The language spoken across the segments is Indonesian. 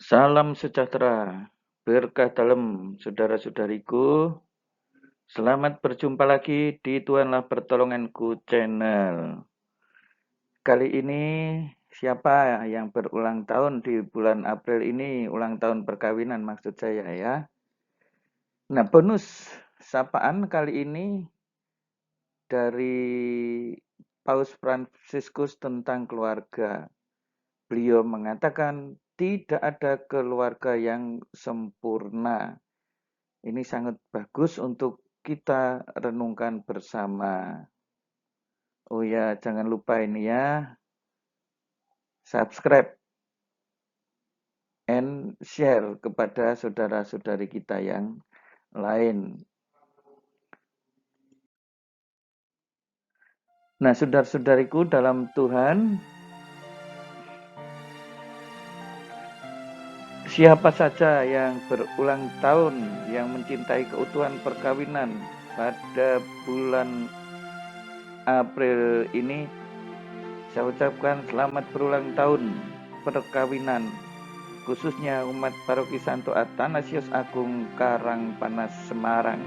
Salam sejahtera, berkah dalam saudara-saudariku. Selamat berjumpa lagi di Tuhanlah Pertolonganku channel. Kali ini siapa yang berulang tahun di bulan April ini, ulang tahun perkawinan maksud saya ya. Nah, bonus sapaan kali ini dari Paus Fransiskus tentang keluarga. Beliau mengatakan tidak ada keluarga yang sempurna. Ini sangat bagus untuk kita renungkan bersama. Oh ya, jangan lupa ini ya, subscribe and share kepada saudara-saudari kita yang lain. Nah, saudara-saudariku dalam Tuhan, siapa saja yang berulang tahun, yang mencintai keutuhan perkawinan pada bulan April ini, saya ucapkan selamat berulang tahun perkawinan, khususnya umat Paroki Santo Athanasius Agung Karangpanas Semarang.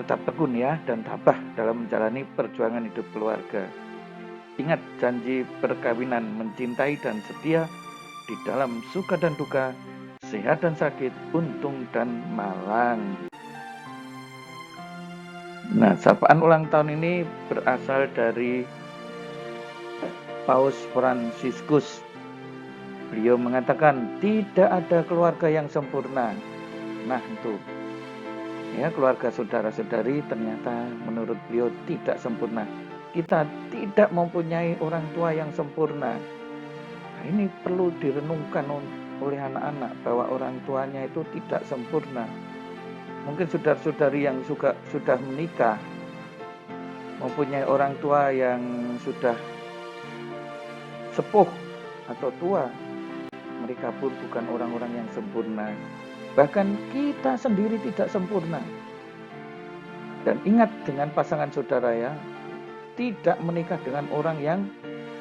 Tetap tekun ya dan tabah dalam menjalani perjuangan hidup keluarga. Ingat janji perkawinan, mencintai dan setia di dalam suka dan duka, sehat dan sakit, untung dan malang. Nah, sapaan ulang tahun ini berasal dari Paus Fransiskus. Beliau mengatakan tidak ada keluarga yang sempurna. Nah, itu ya, keluarga saudara-saudari ternyata menurut beliau tidak sempurna. Kita tidak mempunyai orang tua yang sempurna. Nah, ini perlu direnungkan oleh anak-anak bahwa orang tuanya itu tidak sempurna. Mungkin saudara-saudari yang sudah menikah mempunyai orang tua yang sudah sepuh atau tua, mereka pun bukan orang-orang yang sempurna. Bahkan kita sendiri tidak sempurna. Dan ingat dengan pasangan saudara ya, tidak menikah dengan orang yang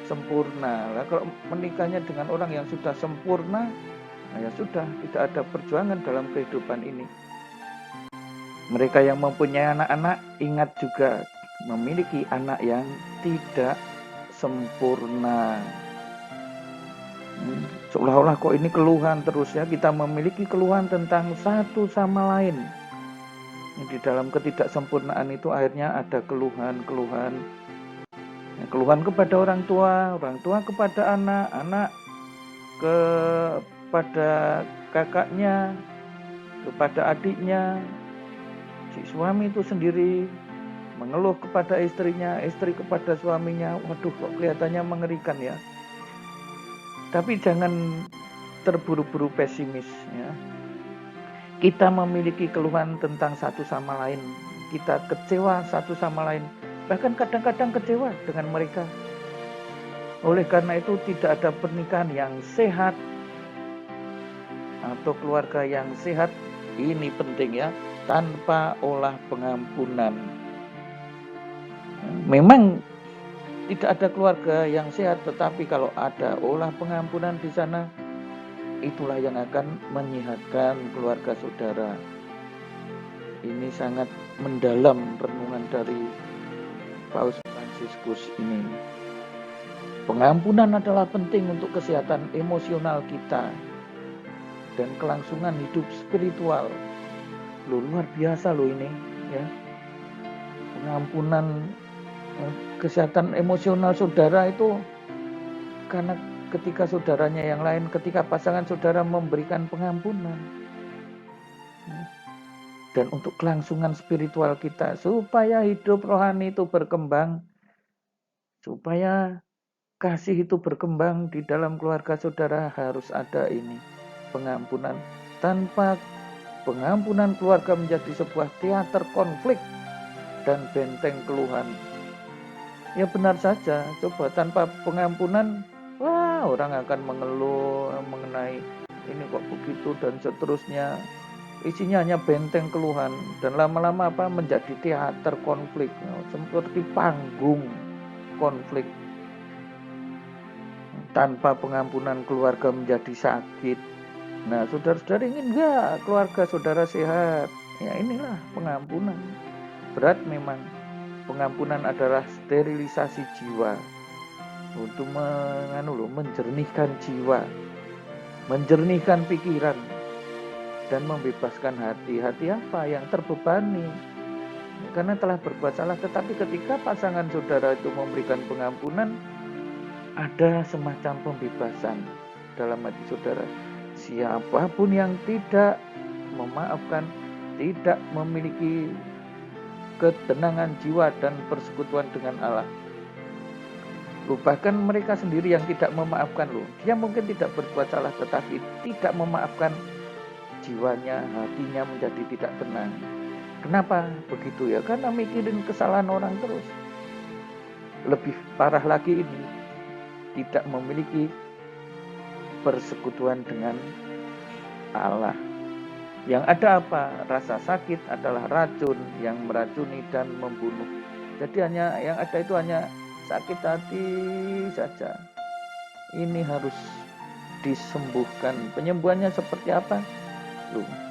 sempurna. Nah, kalau menikahnya dengan orang yang sudah sempurna, nah ya sudah, tidak ada perjuangan dalam kehidupan ini. Mereka yang mempunyai anak-anak, ingat juga memiliki anak yang tidak sempurna. Seolah-olah kok ini keluhan terus ya, kita memiliki keluhan tentang satu sama lain. Di dalam ketidaksempurnaan itu akhirnya ada keluhan-keluhan. Keluhan kepada orang tua kepada anak, anak kepada kakaknya, kepada adiknya, si suami itu sendiri mengeluh kepada istrinya, istri kepada suaminya. Waduh, kok kelihatannya mengerikan ya. Tapi jangan terburu-buru pesimis ya. Kita memiliki keluhan tentang satu sama lain. Kita kecewa satu sama lain. Bahkan kadang-kadang kecewa dengan mereka. Oleh karena itu tidak ada pernikahan yang sehat atau keluarga yang sehat. Ini penting ya, tanpa olah pengampunan. Memang tidak ada keluarga yang sehat, tetapi kalau ada olah pengampunan di sana, itulah yang akan menyehatkan keluarga saudara. Ini sangat mendalam renungan dari Paus Fransiskus ini. Pengampunan adalah penting untuk kesehatan emosional kita dan kelangsungan hidup spiritual. Luar biasa loh ini ya. Pengampunan, kesehatan emosional saudara itu karena ketika saudaranya yang lain, ketika pasangan saudara memberikan pengampunan. Dan untuk kelangsungan spiritual kita, supaya hidup rohani itu berkembang, supaya kasih itu berkembang di dalam keluarga saudara, harus ada ini, pengampunan. Tanpa pengampunan, keluarga menjadi sebuah teater konflik dan benteng keluhan. Ya benar saja, coba tanpa pengampunan, wah orang akan mengeluh mengenai ini kok begitu dan seterusnya. Isinya hanya benteng keluhan dan lama-lama menjadi teater konflik, seperti panggung konflik. tanpa pengampunan keluarga menjadi sakit. Nah, saudara-saudara ingin enggak keluarga saudara sehat? Ya inilah pengampunan. Berat memang. Pengampunan adalah sterilisasi jiwa untuk menjernihkan jiwa, menjernihkan pikiran, dan membebaskan hati. Hati apa? Yang terbebani karena telah berbuat salah. Tetapi ketika pasangan saudara itu memberikan pengampunan, ada semacam pembebasan dalam hati saudara. Siapapun yang tidak memaafkan, tidak memiliki ketenangan jiwa dan persekutuan dengan Allah. Bahkan mereka sendiri yang tidak memaafkan loh. Dia mungkin tidak berbuat salah, tetapi tidak memaafkan, jiwanya, hatinya menjadi tidak tenang. Kenapa begitu ya? Karena mikirin kesalahan orang terus. Lebih parah lagi ini, tidak memiliki persekutuan dengan Allah. Yang ada apa? Rasa sakit adalah racun yang meracuni dan membunuh. Jadi yang ada itu hanya sakit hati saja. Ini harus disembuhkan. Penyembuhannya seperti apa?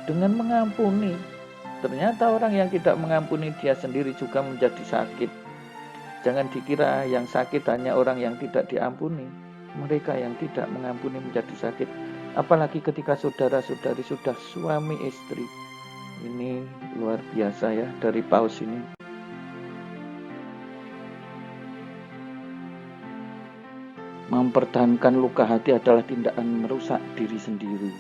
Dengan mengampuni. Ternyata orang yang tidak mengampuni dia sendiri juga menjadi sakit. Jangan dikira yang sakit hanya orang yang tidak diampuni. Mereka yang tidak mengampuni menjadi sakit. Apalagi ketika saudara-saudari sudah suami istri. Ini luar biasa ya dari Paus ini. Mempertahankan luka hati adalah tindakan merusak diri sendiri.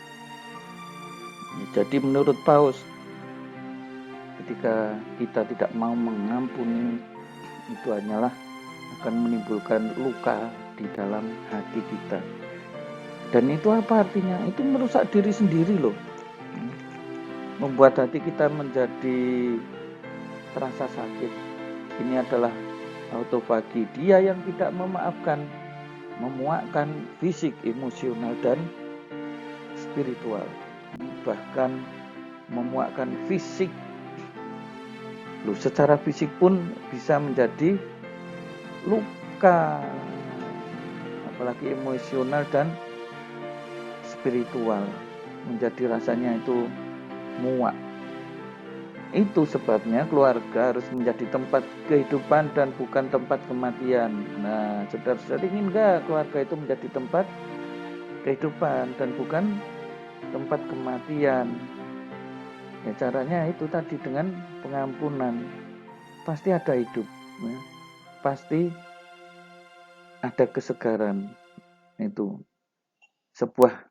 Jadi menurut Paus, ketika kita tidak mau mengampuni, itu hanyalah akan menimbulkan luka di dalam hati kita. Dan itu apa artinya? Itu merusak diri sendiri loh. Membuat hati kita menjadi terasa sakit. Ini adalah autofagi. Dia yang tidak memaafkan, memuakkan fisik, emosional, dan spiritual. Bahkan memuakkan fisik. Loh, secara fisik pun bisa menjadi luka. Apalagi emosional dan spiritual. Menjadi rasanya itu muak. Itu sebabnya keluarga harus menjadi tempat kehidupan dan bukan tempat kematian. Nah, saudara-saudari ingin enggak keluarga itu menjadi tempat kehidupan dan bukan tempat kematian? Ya caranya itu tadi dengan pengampunan. Pasti ada hidup, ya. Pasti ada kesegaran. Itu sebuah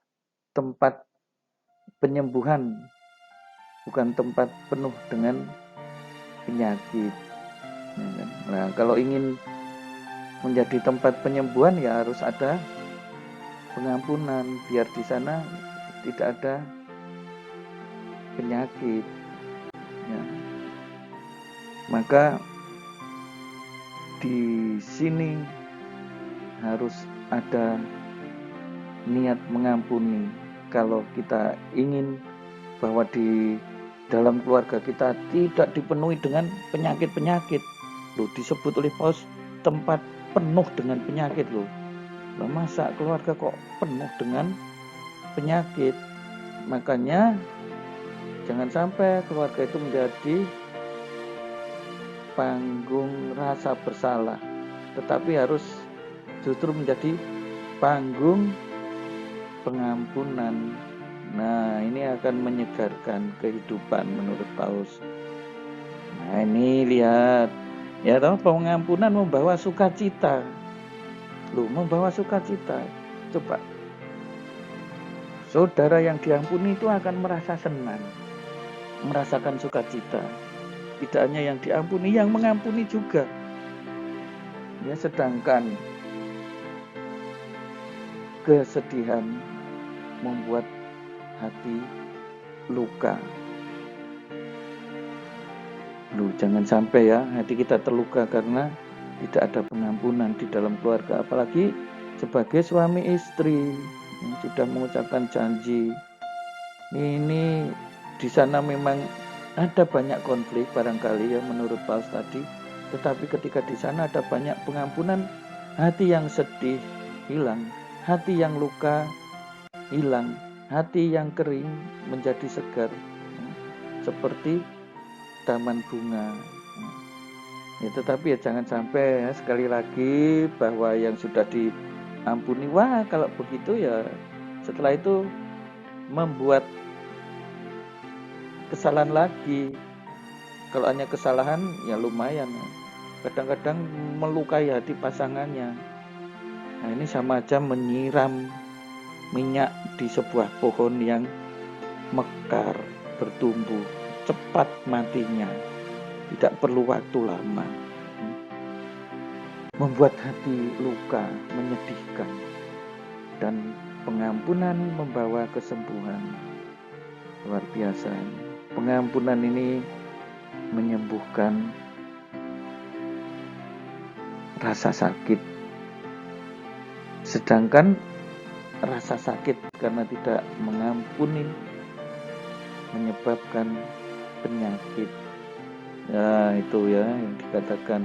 tempat penyembuhan, bukan tempat penuh dengan penyakit. Nah, kalau ingin menjadi tempat penyembuhan ya harus ada pengampunan, biar di sana tidak ada penyakit. Ya. Maka di sini harus ada niat mengampuni. Kalau kita ingin bahwa di dalam keluarga kita tidak dipenuhi dengan penyakit-penyakit. Loh, disebut oleh Paus tempat penuh dengan penyakit loh. Nah, masa keluarga kok penuh dengan penyakit? Makanya jangan sampai keluarga itu menjadi panggung rasa bersalah, tetapi harus justru menjadi panggung pengampunan. Nah, ini akan menyegarkan kehidupan menurut Paus. Nah, ini lihat. Ya, toh pengampunan membawa sukacita. Loh, membawa sukacita. Coba. Saudara yang diampuni itu akan merasa senang. Merasakan sukacita. Tidak hanya yang diampuni, yang mengampuni juga. Ya, sedangkan kesedihan membuat hati luka. Loh, jangan sampai ya hati kita terluka karena tidak ada pengampunan di dalam keluarga, apalagi sebagai suami istri yang sudah mengucapkan janji. Ini di sana memang ada banyak konflik barangkali ya menurut Paus tadi, tetapi ketika di sana ada banyak pengampunan, hati yang sedih hilang, hati yang luka hilang, hati yang kering menjadi segar, seperti taman bunga. Ya, tetapi ya jangan sampai sekali lagi bahwa yang sudah diampuni, wah kalau begitu ya setelah itu membuat kesalahan lagi. Kalau hanya kesalahan ya lumayan, kadang-kadang melukai hati pasangannya. Nah ini sama aja menyiram minyak di sebuah pohon yang mekar, bertumbuh, cepat matinya, tidak perlu waktu lama, membuat hati luka, menyedihkan, dan pengampunan membawa kesembuhan. Luar biasa. Pengampunan ini menyembuhkan rasa sakit. Sedangkan rasa sakit karena tidak mengampuni menyebabkan penyakit. Ya itu ya yang dikatakan.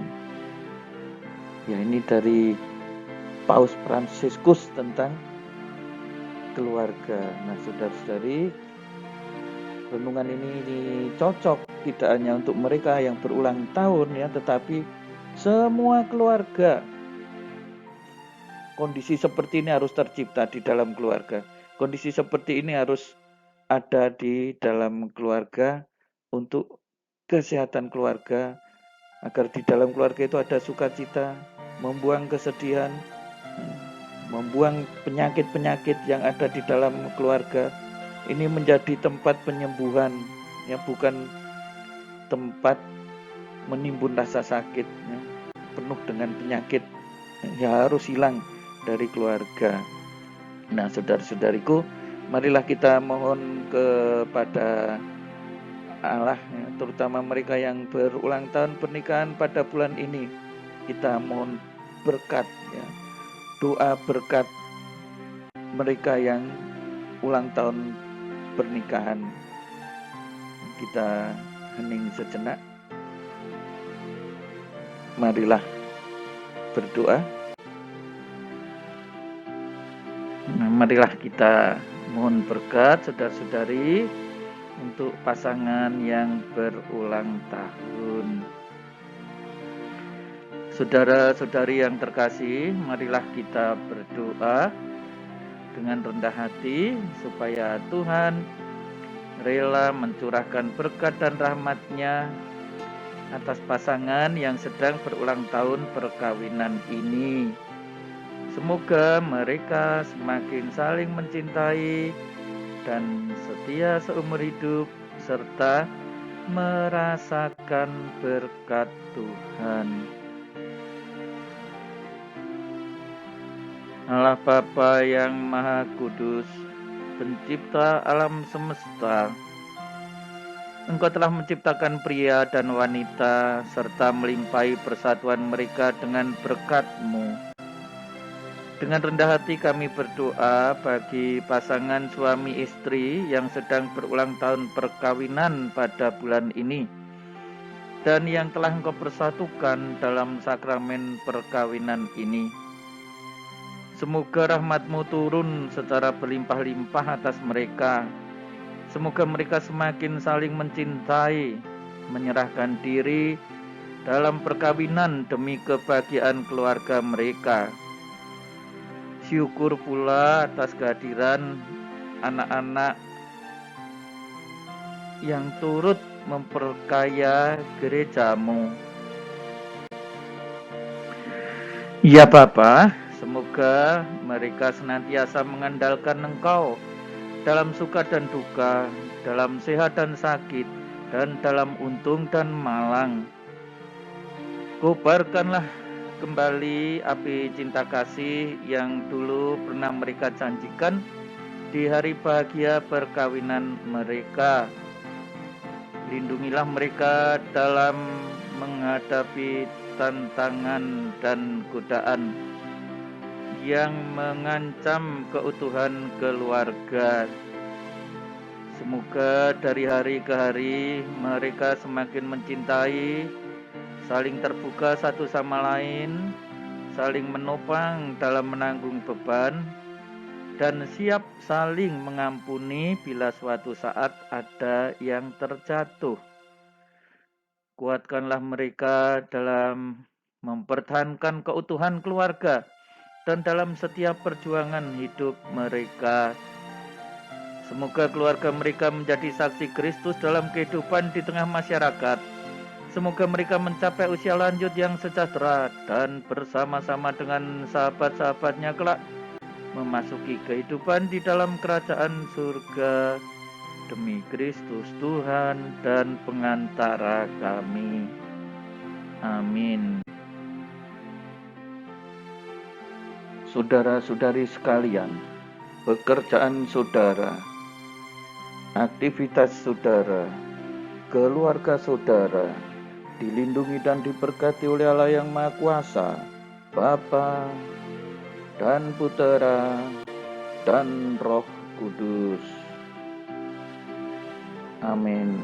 Ya ini dari Paus Fransiskus tentang keluarga. Nah saudara-saudari, renungan ini cocok tidak hanya untuk mereka yang berulang tahun ya, tetapi semua keluarga. Kondisi seperti ini harus tercipta di dalam keluarga. Kondisi seperti ini harus ada di dalam keluarga untuk kesehatan keluarga, agar di dalam keluarga itu ada sukacita, membuang kesedihan, membuang penyakit-penyakit yang ada di dalam keluarga. Ini menjadi tempat penyembuhan, ya bukan tempat menimbun rasa sakit, ya, penuh dengan penyakit, ya harus hilang dari keluarga. Nah, saudara-saudariku, marilah kita mohon kepada Allah, ya, terutama mereka yang berulang tahun pernikahan pada bulan ini. Kita mohon berkat, ya, doa berkat mereka yang ulang tahun pernikahan. Kita hening sejenak. Marilah berdoa. Nah, marilah kita mohon berkat saudara-saudari untuk pasangan yang berulang tahun. Saudara-saudari yang terkasih, marilah kita berdoa dengan rendah hati supaya Tuhan rela mencurahkan berkat dan rahmat-Nya atas pasangan yang sedang berulang tahun perkawinan ini. Semoga mereka semakin saling mencintai dan setia seumur hidup serta merasakan berkat Tuhan. Allah Bapa yang Maha Kudus, Pencipta alam semesta, Engkau telah menciptakan pria dan wanita serta melimpahi persatuan mereka dengan berkat-Mu. Dengan rendah hati kami berdoa bagi pasangan suami istri yang sedang berulang tahun perkawinan pada bulan ini dan yang telah Engkau persatukan dalam sakramen perkawinan ini. Semoga rahmat-Mu turun secara berlimpah-limpah atas mereka. Semoga mereka semakin saling mencintai, menyerahkan diri dalam perkawinan demi kebahagiaan keluarga mereka. Syukur pula atas kehadiran anak-anak yang turut memperkaya gereja-Mu. Ya Bapa, semoga mereka senantiasa mengandalkan Engkau dalam suka dan duka, dalam sehat dan sakit, dan dalam untung dan malang. Kobarkanlah kembali api cinta kasih yang dulu pernah mereka janjikan di hari bahagia perkawinan mereka. Lindungilah mereka dalam menghadapi tantangan dan godaan yang mengancam keutuhan keluarga. Semoga dari hari ke hari mereka semakin mencintai, saling terbuka satu sama lain, saling menopang dalam menanggung beban, dan siap saling mengampuni bila suatu saat ada yang terjatuh. Kuatkanlah mereka dalam mempertahankan keutuhan keluarga dan dalam setiap perjuangan hidup mereka. Semoga keluarga mereka menjadi saksi Kristus dalam kehidupan di tengah masyarakat. Semoga mereka mencapai usia lanjut yang sejahtera dan bersama-sama dengan sahabat-sahabatnya kelak memasuki kehidupan di dalam kerajaan surga demi Kristus Tuhan dan pengantara kami. Amin. Saudara-saudari sekalian, pekerjaan saudara, aktivitas saudara, keluarga saudara dilindungi dan diberkati oleh Allah yang Maha Kuasa, Bapa dan Putera dan Roh Kudus. Amin.